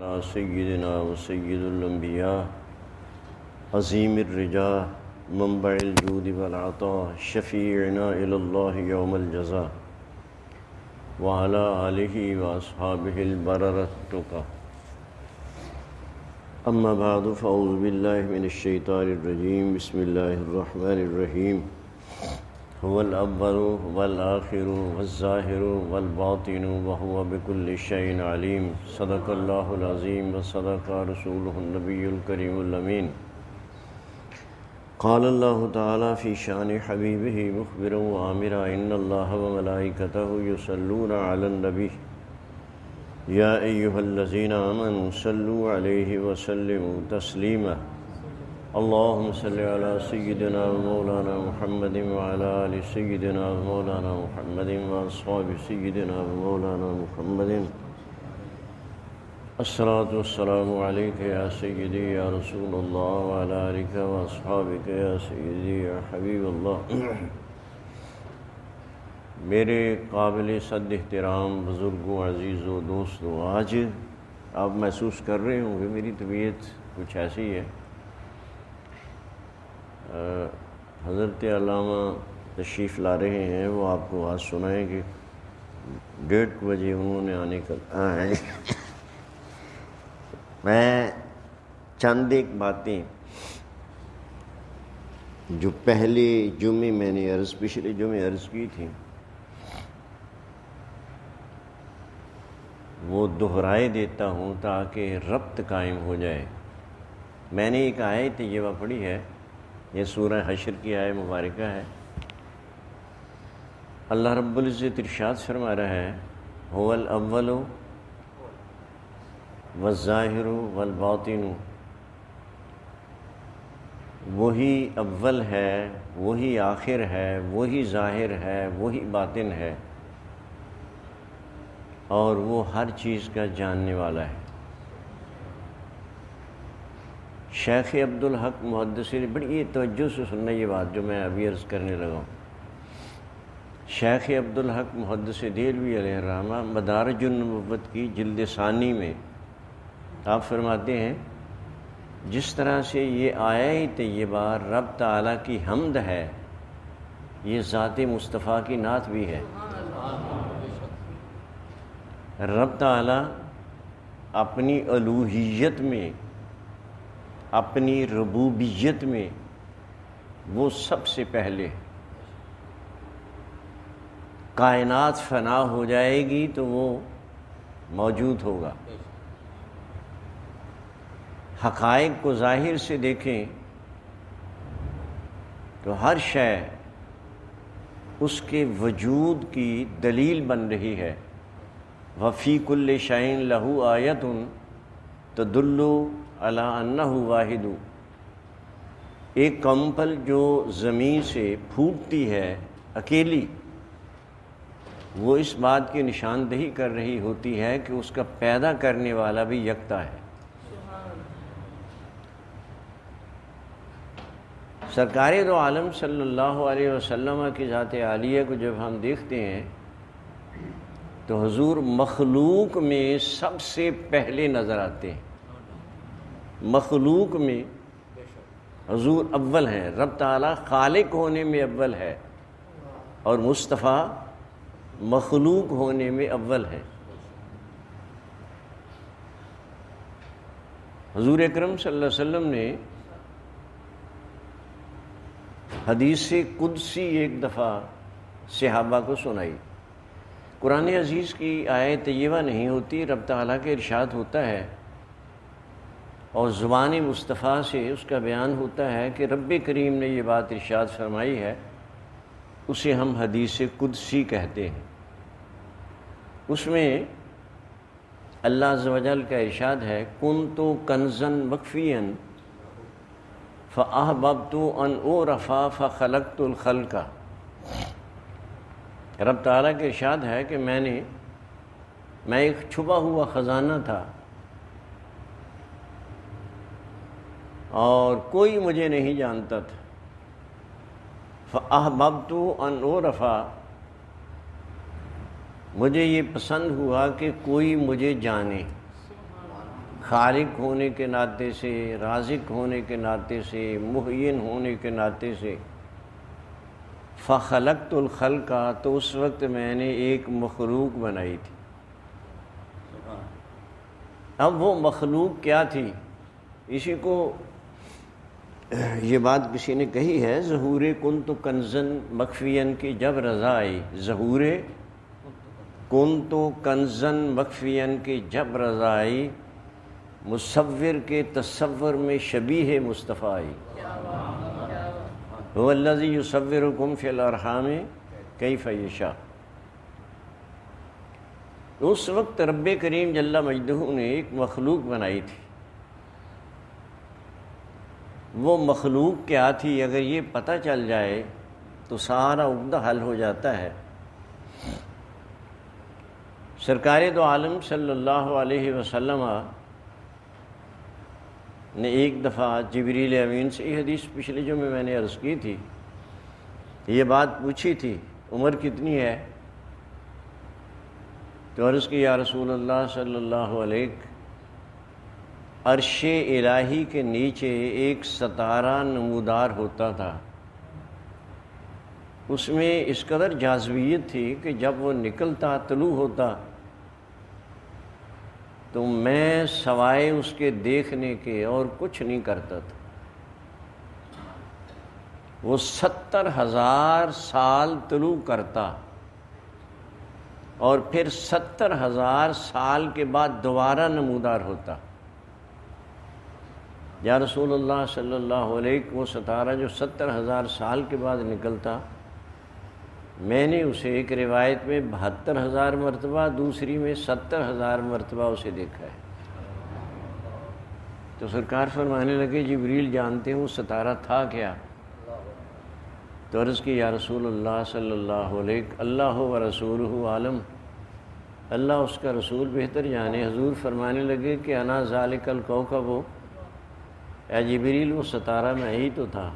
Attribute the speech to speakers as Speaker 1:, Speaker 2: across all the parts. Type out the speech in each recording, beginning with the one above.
Speaker 1: على سيدنا وسيد الأنبياء عظيم الرجاء منبع الجود والعطاء شفيعنا إلى الله يوم الجزاء وعلى آله وأصحابه البررة التقى. أما بعد فأعوذ بالله من الشيطان الرجيم. بسم الله الرحمن الرحيم. هو الأول والآخر والظاهر والباطن وهو بكل شيء عليم. صدق الله العظيم وصدق رسوله النبي الكريم الأمين. قال الله تعالى في شأن حبيبه مخبرا وآمرا إن الله وملائكته يصلون على النبي يا أيها الذين آمنوا صلوا عليه وسلموا تسليما. اللهم صل على سيدنا ومولانا محمد وعلى آل سيدنا ومولانا محمد وأصحاب سيدنا ومولانا محمد. الصلاة والسلام عليك يا سيدي يا رسول الله وعلى آلك وأصحابك يا سيدي يا حبيب الله. میرے قابل صد احترام بزرگوں، عزیزوں، دوستوں، آج آپ محسوس کر رہے ہوں کہ میری طبیعت کچھ ایسی ہے. حضرت علامہ تشریف لا رہے ہیں، وہ آپ کو آج سنائیں کہ 1:30 بجے انہوں نے آنے کا ہے. میں چند ایک باتیں جو پہلے جمعے میں نے پچھلے جمعے عرض کی تھی وہ دہرائے دیتا ہوں تاکہ ربط قائم ہو جائے. میں نے ایک آیت طیبہ پڑھی ہے، یہ سورہ حشر کی آیت مبارکہ ہے. اللہ رب العزت ارشاد فرما رہا ہے هو الاول والظاہر والباطن. وہی اول ہے، وہی آخر ہے، وہی ظاہر ہے، وہی باطن ہے، اور وہ ہر چیز کا جاننے والا ہے. شیخ عبدالحق محدث نے بڑی توجہ سے سننا یہ بات جو میں ابھی عرض کرنے لگا ہوں. شیخ عبدالحق محدث دہلوی علیہ الرحمہ مدارج النبوت کی جلد ثانی میں آپ فرماتے ہیں جس طرح سے یہ آیت طیبہ رب تعالیٰ کی حمد ہے، یہ ذات مصطفیٰ کی نعت بھی ہے. رب تعالیٰ اپنی الوہیت میں، اپنی ربوبیت میں وہ سب سے پہلے. کائنات فنا ہو جائے گی تو وہ موجود ہوگا. حقائق کو ظاہر سے دیکھیں تو ہر شے اس کے وجود کی دلیل بن رہی ہے. وفی کل شیء لہ آیۃ تدل علی انہ واحد. ایک کمپل جو زمین سے پھوٹتی ہے اکیلی، وہ اس بات کی نشاندہی کر رہی ہوتی ہے کہ اس کا پیدا کرنے والا بھی یکتا ہے. سرکار دو عالم صلی اللہ علیہ وسلم کی ذات عالیہ کو جب ہم دیکھتے ہیں تو حضور مخلوق میں سب سے پہلے نظر آتے ہیں. مخلوق میں حضور اول ہیں. رب تعالیٰ خالق ہونے میں اول ہے اور مصطفیٰ مخلوق ہونے میں اول ہے. حضور اکرم صلی اللہ علیہ وسلم نے حدیث قدسی ایک دفعہ صحابہ کو سنائی. قرآن عزیز کی آیت طیبہ نہیں ہوتی، رب تعالیٰ کے ارشاد ہوتا ہے اور زبان مصطفیٰ سے اس کا بیان ہوتا ہے کہ رب کریم نے یہ بات ارشاد فرمائی ہے. اسے ہم حدیث قدسی کہتے ہیں. اس میں اللہ عز و جل کا ارشاد ہے کنت کنزا مخفیا فاحببت ان اعرف فخلقت الخلق. رب تعالیٰ کے ارشاد ہے کہ میں ایک چھپا ہوا خزانہ تھا اور کوئی مجھے نہیں جانتا تھا. فاحببت ان اعرف، مجھے یہ پسند ہوا کہ کوئی مجھے جانے. خالق ہونے کے ناطے سے، رازق ہونے کے ناطے سے، محین ہونے کے ناطے سے، فخلقت الخلق، تو اس وقت میں نے ایک مخلوق بنائی تھی۔ اب وہ مخلوق کیا تھی؟ اسی کو یہ بات کسی نے کہی ہے، ظہور کنت کنزن مخفین کی جب رضا آئی، ظہور کنت کنزن مخفین کی جب رضا آئی، مصور کے تصور میں شبیہ مصطفیٰ آئی۔ هو الذی یصورکم فی الارحام کیف یشاء۔ اس وقت رب کریم جل مجدہ نے ایک مخلوق بنائی تھی۔ وہ مخلوق کیا تھی؟ اگر یہ پتہ چل جائے تو سارا عقدہ حل ہو جاتا ہے۔ سرکار دو عالم صلی اللہ علیہ وسلم نے ایک دفعہ جبریل امین سے، یہ حدیث پچھلے جمعے میں نے عرض کی تھی، یہ بات پوچھی تھی عمر کتنی ہے؟ تو عرض کی یا رسول اللہ صلی اللہ علیہ، عرش الہی کے نیچے ایک ستارہ نمودار ہوتا تھا، اس میں اس قدر جاذبیت تھی کہ جب وہ نکلتا، طلوع ہوتا، تو میں سوائے اس کے دیکھنے کے اور کچھ نہیں کرتا تھا۔ وہ 70,000 سال طلوع کرتا اور پھر 70,000 سال کے بعد دوبارہ نمودار ہوتا۔ یا رسول اللہ صلی اللہ علیہ، وہ ستارہ جو 70,000 سال کے بعد نکلتا، میں نے اسے ایک روایت میں 72,000 مرتبہ، دوسری میں 70,000 مرتبہ اسے دیکھا ہے۔ تو سرکار فرمانے لگے جبریل جانتے ہوں ستارہ تھا کیا؟ تو عرض کی یا رسول اللہ صلی اللہ علیہ، اللہ و رسولہ عالم، اللہ اس کا رسول بہتر جانے۔ حضور فرمانے لگے کہ انا ذالک الکوکب، اے جبریل وہ ستارہ میں ہی تو تھا۔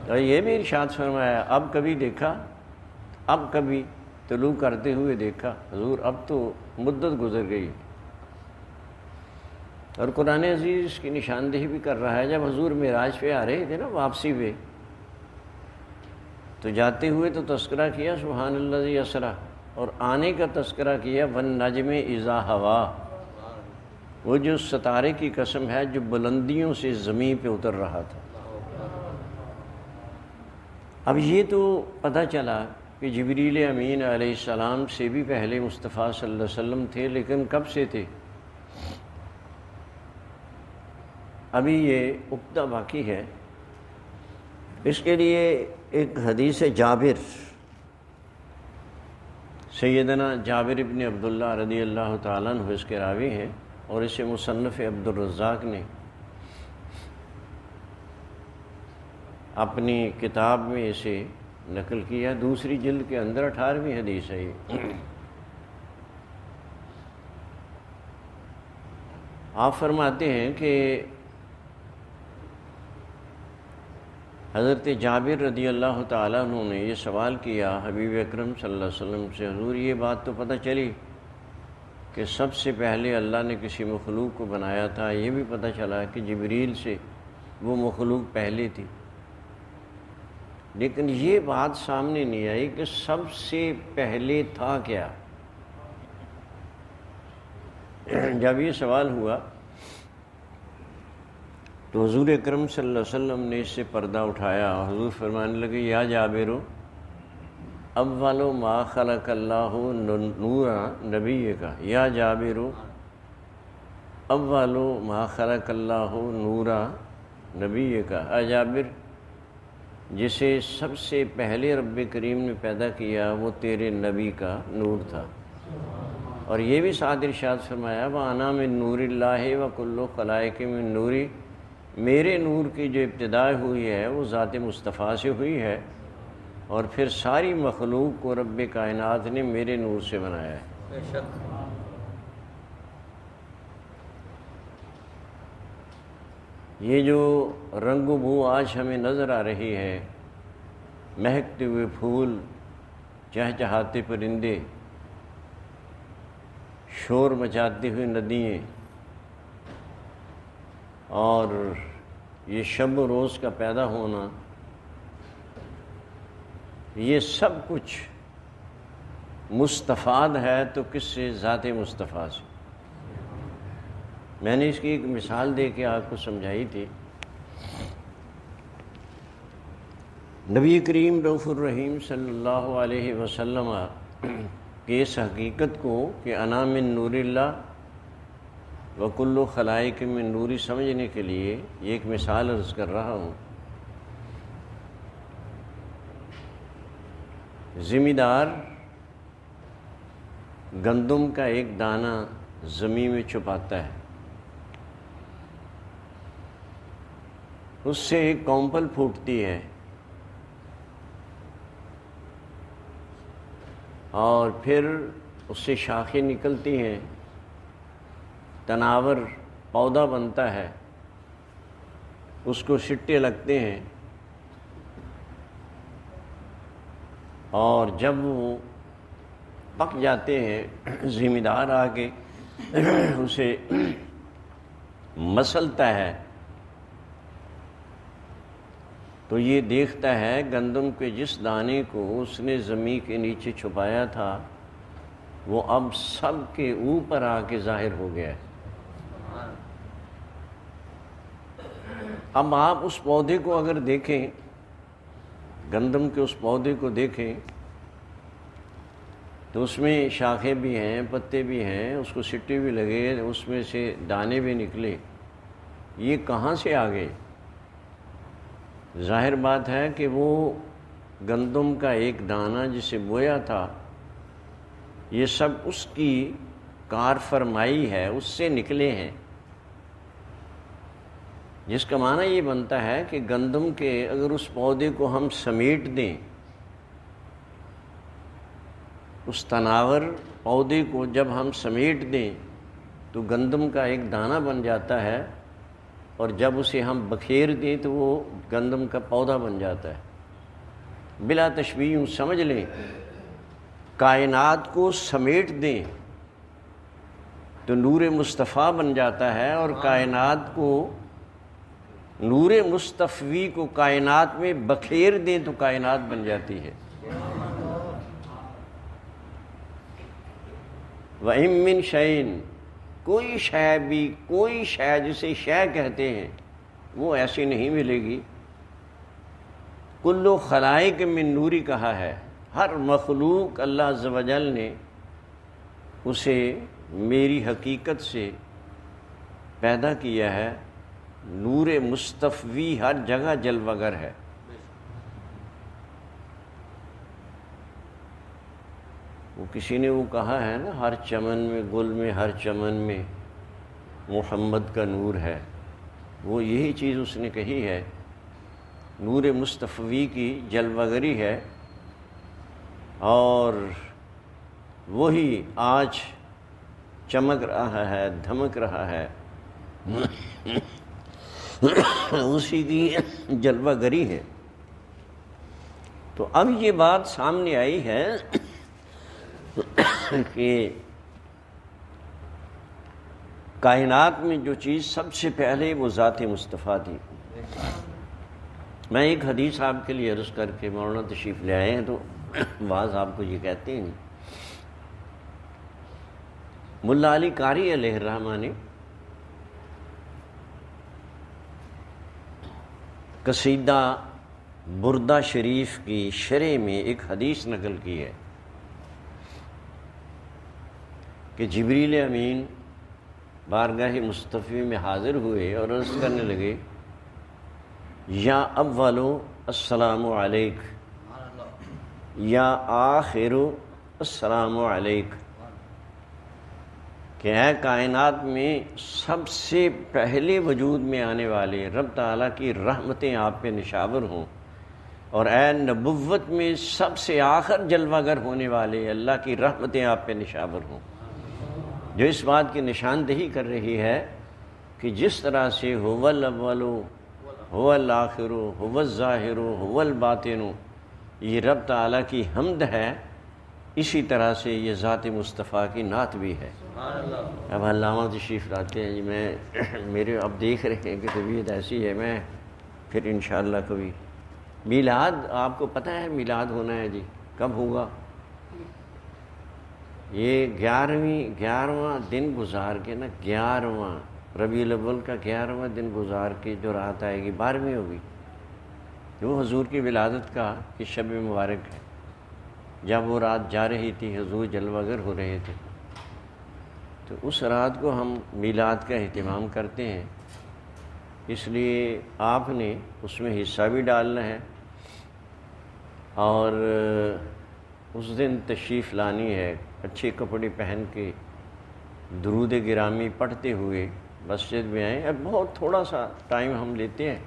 Speaker 1: اور یہ بھی ارشاد فرمایا، اب کبھی دیکھا؟ اب کبھی طلوع کرتے ہوئے دیکھا؟ حضور اب تو مدت گزر گئی۔ اور قرآن عزیز کی نشاندہی بھی کر رہا ہے، جب حضور معراج پہ آ رہے تھے نا، واپسی پہ، تو جاتے ہوئے تو تذکرہ کیا سبحان الذی اسریٰ، اور آنے کا تذکرہ کیا والنجم اذا ہوا، وہ جو ستارے کی قسم ہے جو بلندیوں سے زمین پہ اتر رہا تھا۔ اب یہ تو پتہ چلا کہ جبریل امین علیہ السلام سے بھی پہلے مصطفیٰ صلی اللہ علیہ وسلم تھے، لیکن کب سے تھے؟ ابھی یہ عقدہ باقی ہے۔ اس کے لیے ایک حدیث جابر، سیدنا جابر ابن عبداللہ رضی اللہ تعالیٰ عنہ اس کے راوی ہیں، اور اسے مصنف عبد الرزاق نے اپنی کتاب میں اسے نقل کیا، دوسری جلد کے اندر 18ویں حدیث ہے یہ۔ آپ فرماتے ہیں کہ حضرت جابر رضی اللہ تعالیٰ عنہ نے یہ سوال کیا حبیب اکرم صلی اللہ علیہ وسلم سے، حضور یہ بات تو پتہ چلی کہ سب سے پہلے اللہ نے کسی مخلوق کو بنایا تھا، یہ بھی پتہ چلا کہ جبریل سے وہ مخلوق پہلے تھی، لیکن یہ بات سامنے نہیں آئی کہ سب سے پہلے تھا کیا۔ جب یہ سوال ہوا تو حضور اکرم صلی اللہ علیہ وسلم نے اس سے پردہ اٹھایا، حضور فرمانے لگے یا جابر، اول ما خلق اللہ نور نبی کا، یا جابر اول ما خلق اللہ نور نبی کا، اے جابر جسے سب سے پہلے رب کریم نے پیدا کیا وہ تیرے نبی کا نور تھا۔ اور یہ بھی ساتھ ارشاد فرمایا وَأَنَا مِن نُورِ اللَّهِ وَكُلُّ خَلَائِقِ مِن نُورِ، میرے نور کی جو ابتدا ہوئی ہے وہ ذات مصطفیٰ سے ہوئی ہے، اور پھر ساری مخلوق کو رب کائنات نے میرے نور سے بنایا ہے۔ یہ جو رنگ و بو آج ہمیں نظر آ رہی ہے، مہکتے ہوئے پھول، چہچہاتے پرندے، شور مچاتی ہوئی ندیاں، اور یہ شب و روز کا پیدا ہونا، یہ سب کچھ مستفاد ہے تو کس سے؟ ذات مصطفیٰ سے۔ میں نے اس کی ایک مثال دے کے آپ کو سمجھائی تھی۔ نبی کریم رؤوف الرحیم صلی اللہ علیہ وسلم کی اس حقیقت کو کہ انا من نور اللہ وکل خلائق من نوری سمجھنے کے لیے یہ ایک مثال عرض کر رہا ہوں۔ ذمہ دار گندم کا ایک دانہ زمین میں چھپاتا ہے، اس سے ایک کونپل پھوٹتی ہے اور پھر اس سے شاخیں نکلتی ہیں، تناور پودا بنتا ہے، اس کو سٹے لگتے ہیں، اور جب وہ پک جاتے ہیں ذمہ دار آ کے اسے مسلتا ہے تو یہ دیکھتا ہے گندم کے جس دانے کو اس نے زمین کے نیچے چھپایا تھا وہ اب سب کے اوپر آ کے ظاہر ہو گیا ہے۔ اب آپ اس پودے کو اگر دیکھیں، گندم کے اس پودے کو دیکھیں تو اس میں شاخیں بھی ہیں، پتے بھی ہیں، اس کو سٹے بھی لگے، اس میں سے دانے بھی نکلے، یہ کہاں سے آ گئے؟ ظاہر بات ہے کہ وہ گندم کا ایک دانہ جسے بویا تھا، یہ سب اس کی کار فرمائی ہے، اس سے نکلے ہیں، جس کا معنی یہ بنتا ہے کہ گندم کے اگر اس پودے کو ہم سمیٹ دیں، اس تناور پودے کو جب ہم سمیٹ دیں تو گندم کا ایک دانہ بن جاتا ہے، اور جب اسے ہم بکھیر دیں تو وہ گندم کا پودا بن جاتا ہے۔ بلا تشبیہ یوں سمجھ لیں، کائنات کو سمیٹ دیں تو نور مصطفیٰ بن جاتا ہے، اور کائنات کو نور مصطفی کو کائنات میں بکھیر دیں تو کائنات بن جاتی ہے۔ وَإِن مِّن شَيْءٍ، کوئی شے بھی، کوئی شے جسے شے کہتے ہیں وہ ایسی نہیں ملے گی۔ کل خلائق من نوری کہا ہے، ہر مخلوق اللہ عز و جل نے اسے میری حقیقت سے پیدا کیا ہے، نور مصطفی ہر جگہ جلوہ گر ہے۔ وہ کسی نے وہ کہا ہے نا، ہر چمن میں گل میں، ہر چمن میں محمد کا نور ہے، وہ یہی چیز اس نے کہی ہے، نور مصطفی کی جلوہ گری ہے، اور وہی آج چمک رہا ہے، دھمک رہا ہے، اسی کی جلوہ گری ہے۔ تو اب یہ بات سامنے آئی ہے کہ کائنات میں جو چیز سب سے پہلے وہ ذات مصطفیٰ تھی۔ میں ایک حدیث آپ کے لیے عرض کر کے مولانا تشریف لے آئے ہیں تو بعض آپ کو یہ کہتے ہیں، ملا علی قاری علیہ الرحمہ نے قصیدہ بردہ شریف کی شرح میں ایک حدیث نقل کی ہے کہ جبریل امین بارگاہ مصطفی میں حاضر ہوئے اور عرض کرنے لگے، یا اولو السلام علیک، یا آخرو السلام علیک، کہ اے کائنات میں سب سے پہلے وجود میں آنے والے رب تعالیٰ کی رحمتیں آپ پہ نشاور ہوں، اور اے نبوت میں سب سے آخر جلوہ گر ہونے والے اللہ کی رحمتیں آپ پہ نشاور ہوں، جو اس بات کی نشاندہی کر رہی ہے کہ جس طرح سے هو الاول هو الآخر هو الظاہر هو الباطن، یہ رب تعالیٰ کی حمد ہے اسی طرح سے یہ ذات مصطفیٰ کی نعت بھی ہے۔ اب علامہ تشریف لاتے ہیں جی، میرے اب دیکھ رہے ہیں کہ طبیعت ایسی ہے، میں پھر انشاءاللہ کبھی میلاد، آپ کو پتہ ہے میلاد ہونا ہے جی، کب ہوگا؟ یہ 11واں دن گزار کے نا، 11واں ربیع الاول کا 11واں دن گزار کے جو رات آئے گی 12ویں ہوگی، جو حضور کی ولادت کا کہ شب مبارک ہے، جب وہ رات جا رہی تھی حضور جلوہ گر ہو رہے تھے، تو اس رات کو ہم میلاد کا اہتمام کرتے ہیں۔ اس لیے آپ نے اس میں حصہ بھی ڈالنا ہے، اور اس دن تشریف لانی ہے، اچھے کپڑے پہن کے درود گرامی پڑھتے ہوئے مسجد میں آئیں۔ اب بہت تھوڑا سا ٹائم ہم لیتے ہیں،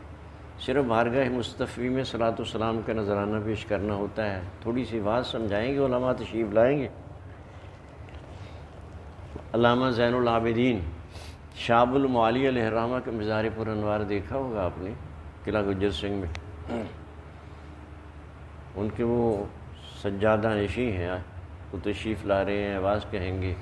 Speaker 1: صرف بارگاہ مصطفی میں صلاۃ والسلام کا نذرانہ پیش کرنا ہوتا ہے، تھوڑی سی بات سمجھائیں گے، علماء تشریف لائیں گے۔ علامہ زین العابدین شاب المعالی علیہ الرحمہ کا مزار پر انوار دیکھا ہوگا آپ نے قلعہ گجر سنگھ میں، ان کے وہ سجادہ نشیں ہیں، وہ تشریف لا رہے ہیں، آواز کہیں گے،